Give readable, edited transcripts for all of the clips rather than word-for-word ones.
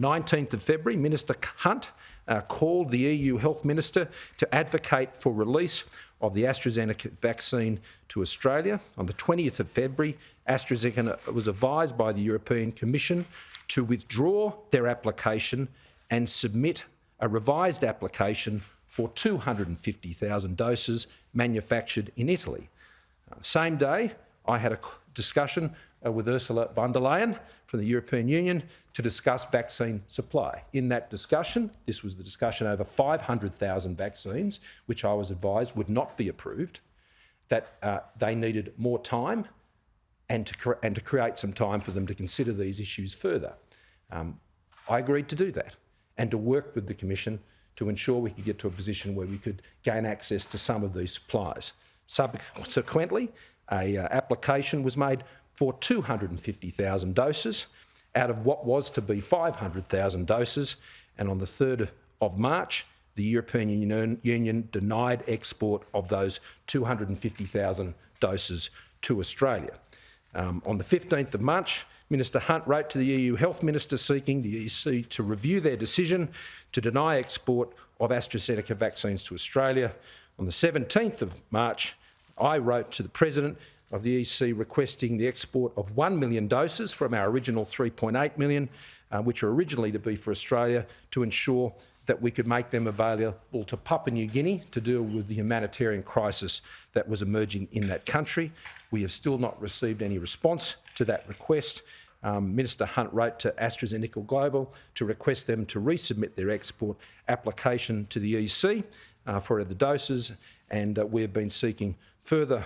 19th of February, Minister Hunt called the EU Health Minister to advocate for release of the AstraZeneca vaccine to Australia. On the 20th of February, AstraZeneca was advised by the European Commission to withdraw their application and submit a revised application for 250,000 doses manufactured in Italy. Same day, I had a discussion with Ursula von der Leyen from the European Union to discuss vaccine supply. In that discussion, this was the discussion over 500,000 vaccines, which I was advised would not be approved, that they needed more time and to create some time for them to consider these issues further. I agreed to do that and to work with the Commission to ensure we could get to a position where we could gain access to some of these supplies. Subsequently, an application was made for 250,000 doses out of what was to be 500,000 doses, and on the 3rd of March, the European Union denied export of those 250,000 doses to Australia. On the 15th of March, Minister Hunt wrote to the EU Health Minister seeking the EC to review their decision to deny export of AstraZeneca vaccines to Australia. On the 17th of March, I wrote to the President of the EC requesting the export of 1 million doses from our original 3.8 million, which were originally to be for Australia, to ensure that we could make them available to Papua New Guinea to deal with the humanitarian crisis that was emerging in that country. We have still not received any response to that request. Minister Hunt wrote to AstraZeneca Global to request them to resubmit their export application to the EC for the doses, and we have been seeking further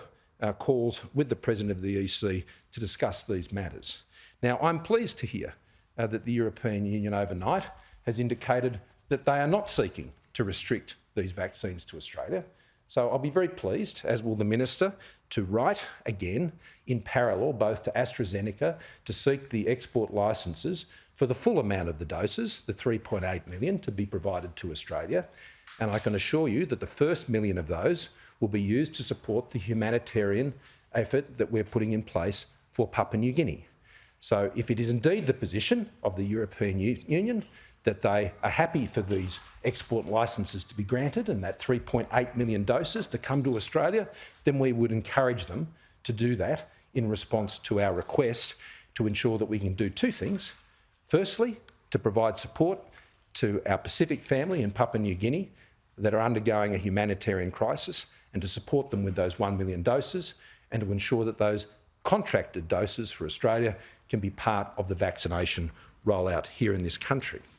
calls with the President of the EC to discuss these matters. Now, I'm pleased to hear that the European Union overnight has indicated that they are not seeking to restrict these vaccines to Australia. So I'll be very pleased, as will the Minister, to write again in parallel both to AstraZeneca to seek the export licences for the full amount of the doses, the 3.8 million, to be provided to Australia. And I can assure you that the first million of those will be used to support the humanitarian effort that we're putting in place for Papua New Guinea. So if it is indeed the position of the European Union that they are happy for these export licences to be granted and that 3.8 million doses to come to Australia, then we would encourage them to do that in response to our request to ensure that we can do two things. Firstly, to provide support to our Pacific family in Papua New Guinea that are undergoing a humanitarian crisis, and to support them with those 1 million doses, and to ensure that those contracted doses for Australia can be part of the vaccination rollout here in this country.